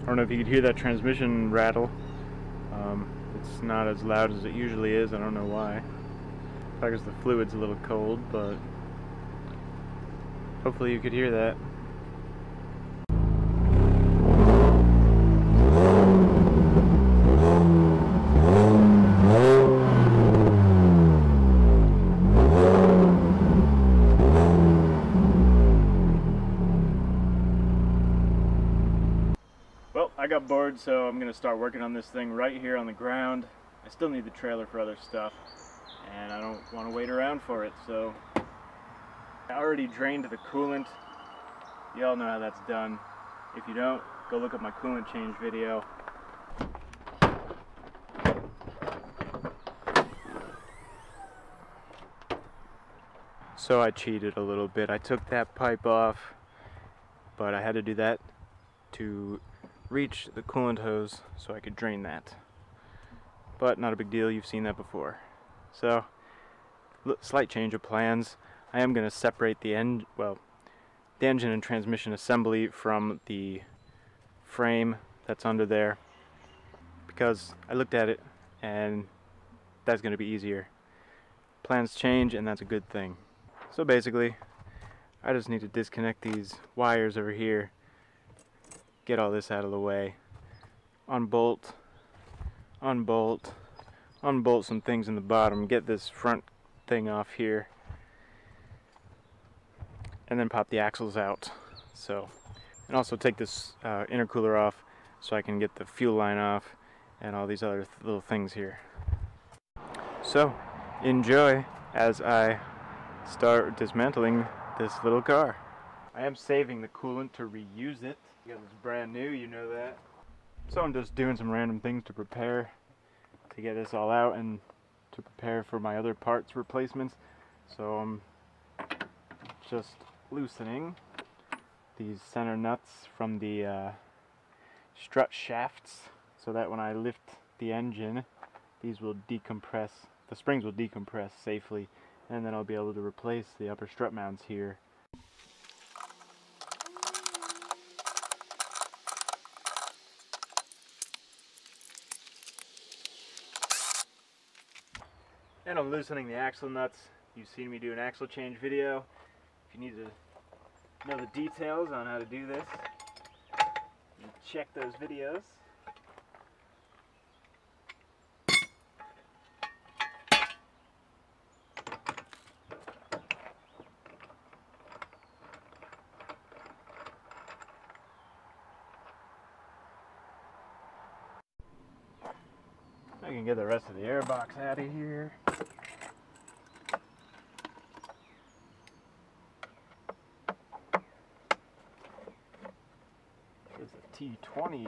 don't know if you could hear that transmission rattle. It's not as loud as it usually is. I don't know why. Probably because the fluid's a little cold, but hopefully you could hear that. Well, I got bored, so I'm going to start working on this thing right here on the ground. I still need the trailer for other stuff, and I don't want to wait around for it, so I already drained the coolant. You all know how that's done. If you don't, go look up my coolant change video. So I cheated a little bit. I took that pipe off, but I had to do that to reach the coolant hose so I could drain that. But not a big deal, you've seen that before. So, slight change of plans. I am going to separate the engine and transmission assembly from the frame that's under there, because I looked at it and that's going to be easier. Plans change, and that's a good thing. So basically, I just need to disconnect these wires over here, get all this out of the way, unbolt some things in the bottom, get this front thing off here, and then pop the axles out. So, and also take this intercooler off so I can get the fuel line off and all these other little things here. So enjoy as I start dismantling this little car. I am saving the coolant to reuse it because it's brand new, you know that. So I'm just doing some random things to prepare to get this all out and to prepare for my other parts replacements. So I'm just loosening these center nuts from the strut shafts so that when I lift the engine, these will decompress, the springs will decompress safely, and then I'll be able to replace the upper strut mounts here. And I'm loosening the axle nuts. You've seen me do an axle change video. If you need to know the details on how to do this, you can check those videos. I can get the rest of the airbox out of here. This is a T20.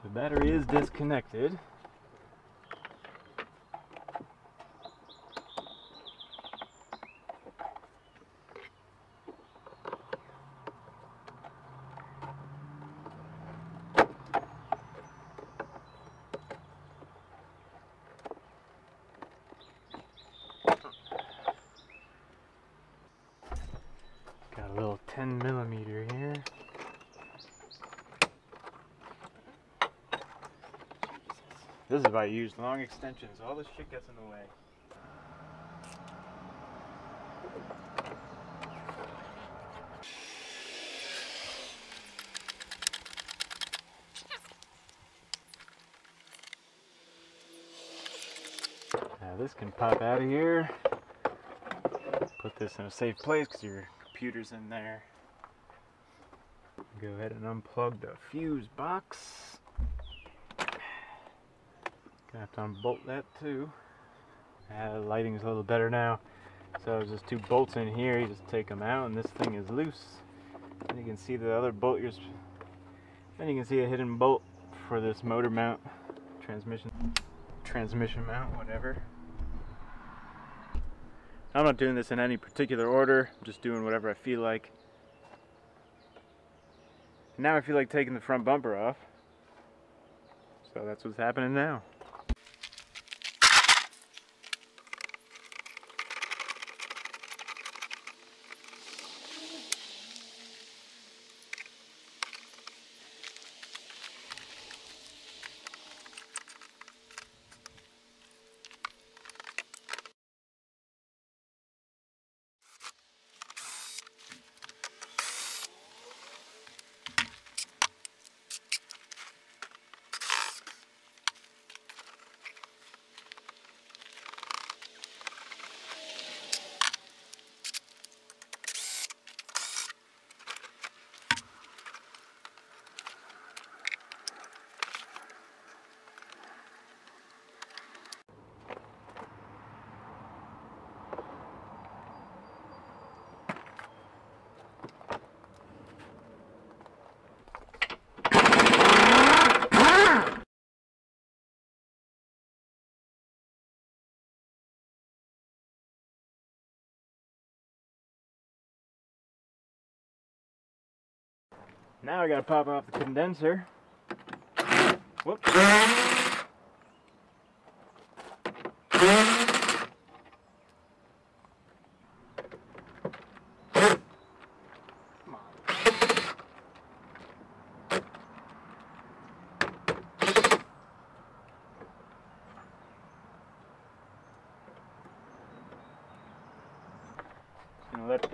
The battery is disconnected. Got a little 10mm here. This is why you use long extensions. All this shit gets in the way. Now this can pop out of here. Put this in a safe place because your computer's in there. Go ahead and unplug the fuse box. Gonna have to unbolt that too. The lighting's a little better now. So there's just two bolts in here. You just take them out, and this thing is loose. And you can see the other bolt. And you can see a hidden bolt for this motor mount, transmission mount, whatever. I'm not doing this in any particular order. I'm just doing whatever I feel like. Now I feel like taking the front bumper off. So that's what's happening now. Now I gotta pop off the condenser. Whoops. You know, that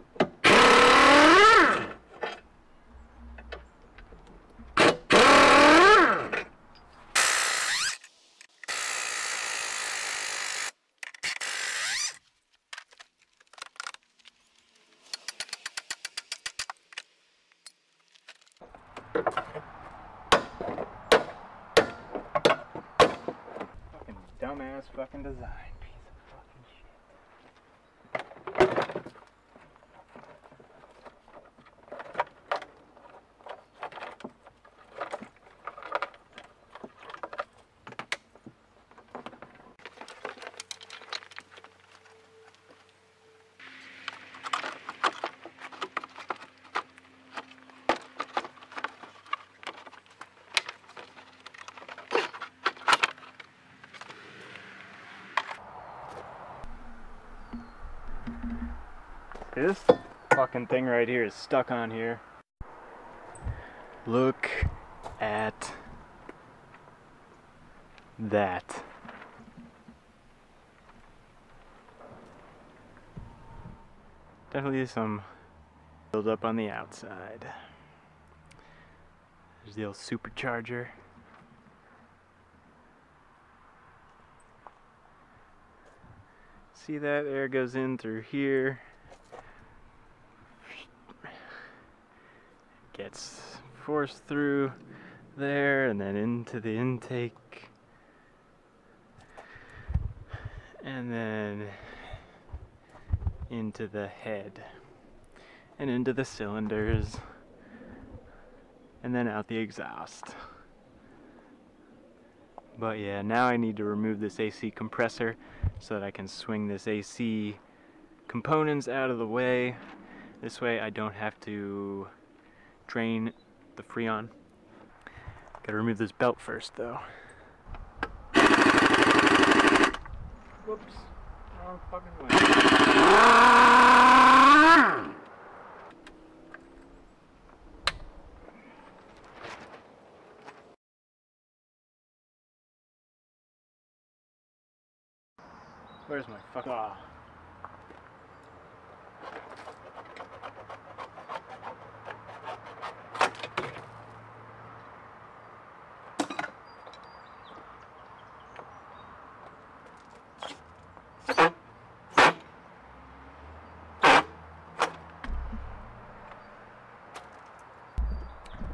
fucking dumbass fucking design. Piece of fucking shit. This fucking thing right here is stuck on here. Look at that. Definitely some build up on the outside. There's the old supercharger. See that? Air goes in through here. Gets forced through there and then into the intake and then into the head and into the cylinders and then out the exhaust. But yeah, now I need to remove this AC compressor so that I can swing this AC components out of the way. This way I don't have to drain the Freon. Gotta remove this belt first though. Whoops, wrong fucking way. Where's my fucking...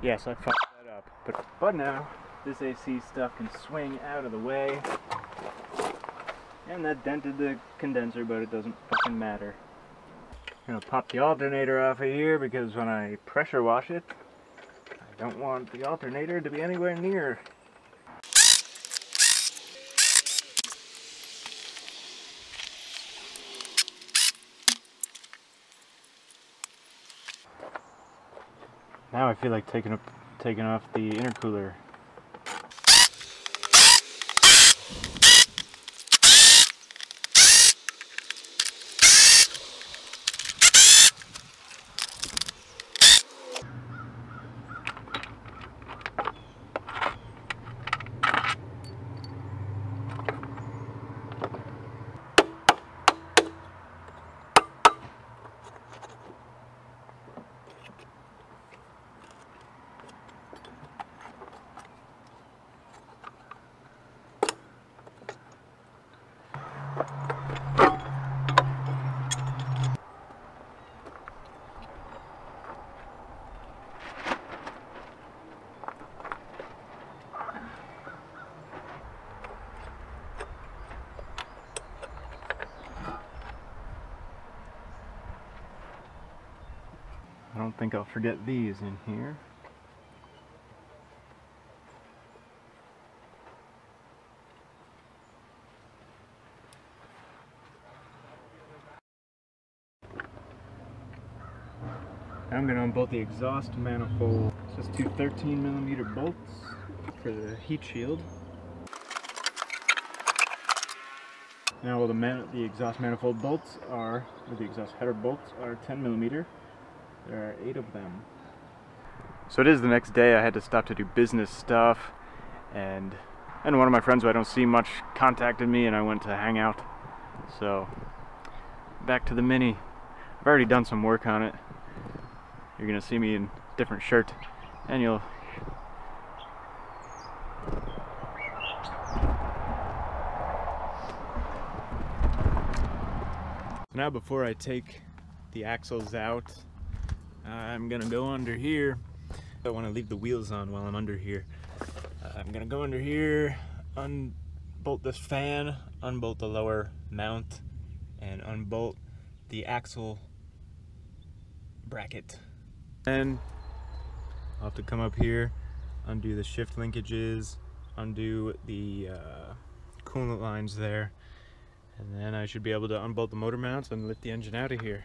Yes, I fucked that up. But now, this AC stuff can swing out of the way. And that dented the condenser, but it doesn't fucking matter. I'm gonna pop the alternator off of here because when I pressure wash it, I don't want the alternator to be anywhere near. Now I feel like taking a taking off the intercooler. I don't think I'll forget these in here. I'm going to unbolt the exhaust manifold. It's just two 13mm bolts for the heat shield. Now the exhaust manifold bolts are, or the exhaust header bolts are 10mm. There are 8 of them. So it is the next day. I had to stop to do business stuff, and one of my friends who I don't see much contacted me, and I went to hang out. So back to the Mini. I've already done some work on it. You're gonna see me in a different shirt, and you'll now, before I take the axles out, I'm gonna go under here. I want to leave the wheels on while I'm under here. I'm gonna go under here, unbolt this fan, unbolt the lower mount, and unbolt the axle bracket. Then I'll have to come up here, undo the shift linkages, undo the coolant lines there, and then I should be able to unbolt the motor mounts and lift the engine out of here.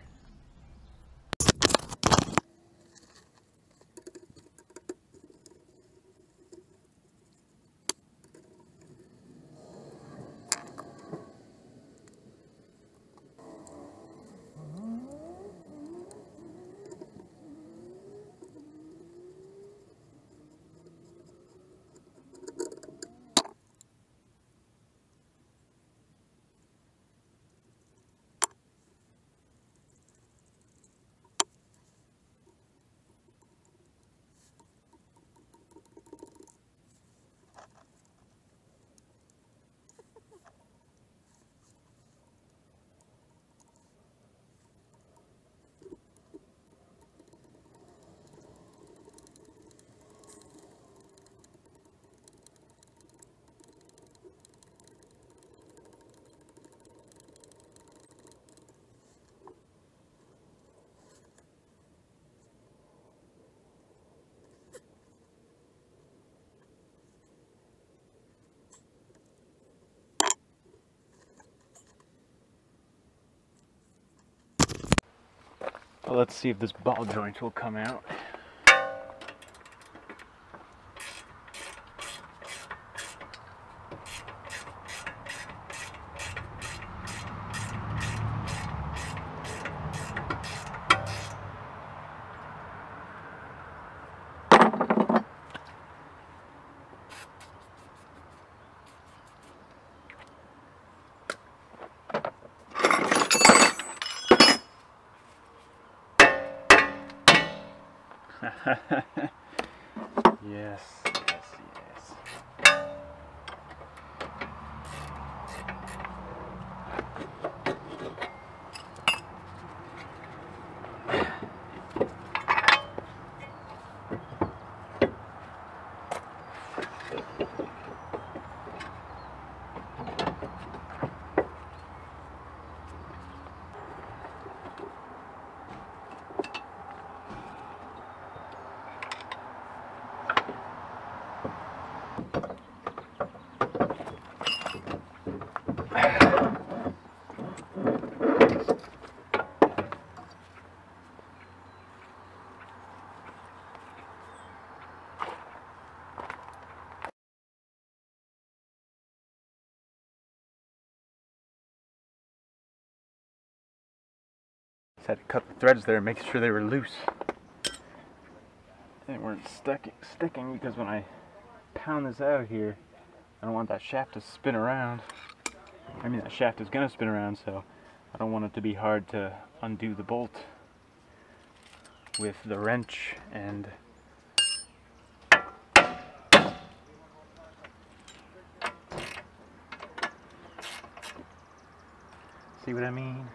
Well, let's see if this ball joint will come out. Yes, yes, yes. Just had to cut the threads there and make sure they were loose. They weren't sticking because when I pound this out here, I don't want that shaft to spin around. I mean, that shaft is going to spin around, so I don't want it to be hard to undo the bolt with the wrench and see what I mean?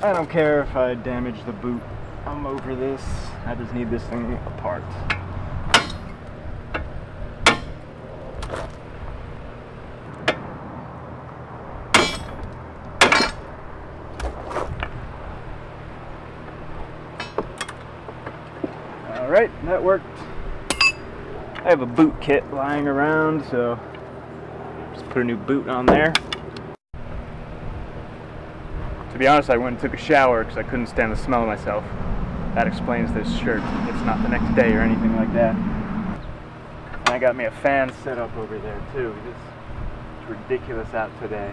I don't care if I damage the boot. I'm over this. I just need this thing apart. Alright, that worked. I have a boot kit lying around, so just put a new boot on there. To be honest, I went and took a shower because I couldn't stand the smell of myself. That explains this shirt. It's not the next day or anything like that. And I got me a fan set up over there too. It's ridiculous out today.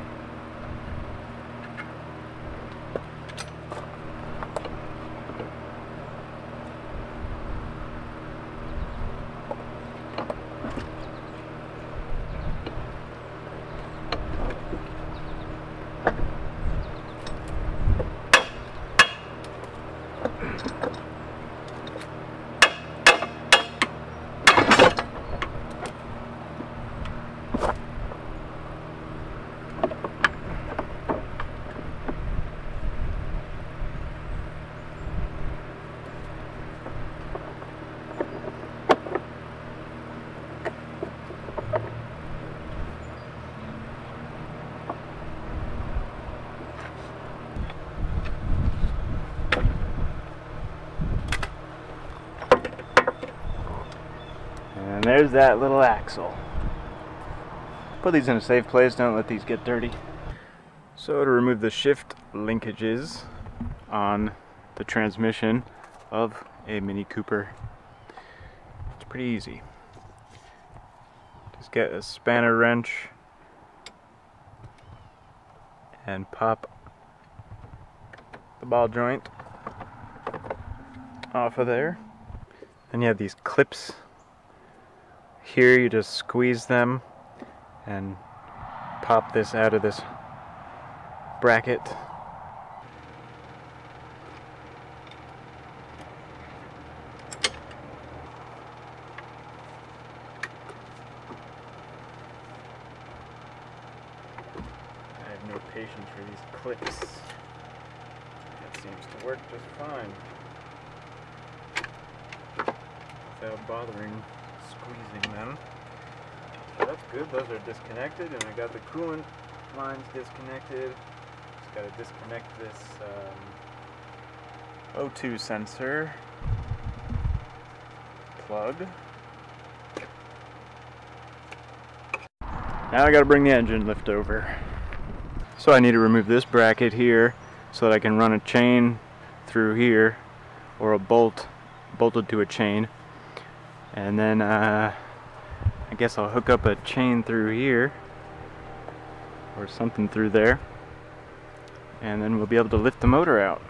And there's that little axle. Put these in a safe place, don't let these get dirty. So to remove the shift linkages on the transmission of a Mini Cooper, it's pretty easy. Just get a spanner wrench and pop the ball joint off of there. Then you have these clips. Here you just squeeze them and pop this out of this bracket. I have no patience for these clips. That seems to work just fine without bothering squeezing them. So that's good, those are disconnected, and I got the coolant lines disconnected. Just got to disconnect this O2 sensor plug. Now I got to bring the engine lift over. So I need to remove this bracket here so that I can run a chain through here, or a bolt bolted to a chain. And then I guess I'll hook up a chain through here or something through there, and then we'll be able to lift the motor out.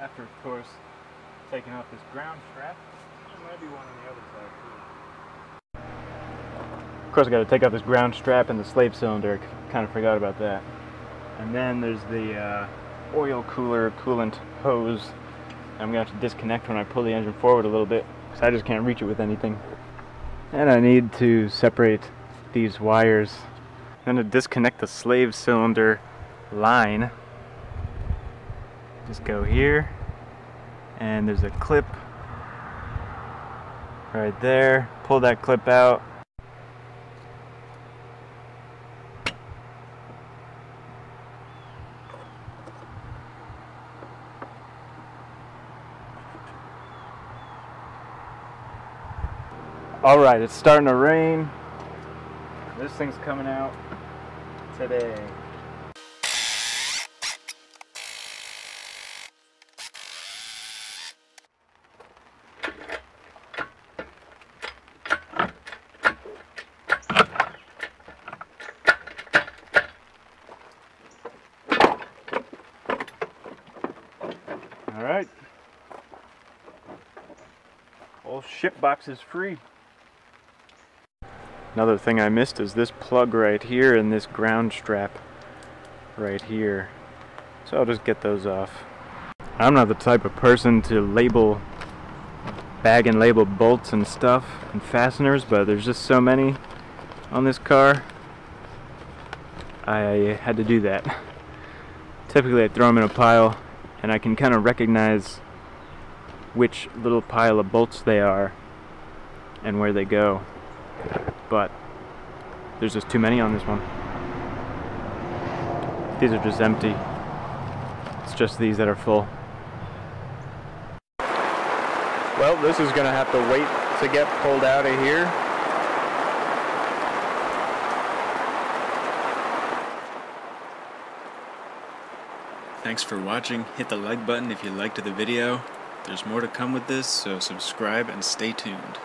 After, of course, taking off this ground strap, there might be one on the other side too. Of course, I got to take off this ground strap and the slave cylinder. Kind of forgot about that. And then there's the oil cooler coolant hose. I'm going to have to disconnect when I pull the engine forward a little bit, because I just can't reach it with anything. And I need to separate these wires. I'm going to disconnect the slave cylinder line. Just go here, and there's a clip right there. Pull that clip out. Alright, it's starting to rain. This thing's coming out today. Alright. Whole ship box is free. Another thing I missed is this plug right here and this ground strap right here. So I'll just get those off. I'm not the type of person to bag and label bolts and stuff and fasteners, but there's just so many on this car. I had to do that. Typically I throw them in a pile and I can kind of recognize which little pile of bolts they are and where they go. But there's just too many on this one. These are just empty. It's just these that are full. Well, this is gonna have to wait to get pulled out of here. Thanks for watching. Hit the like button if you liked the video. There's more to come with this, so subscribe and stay tuned.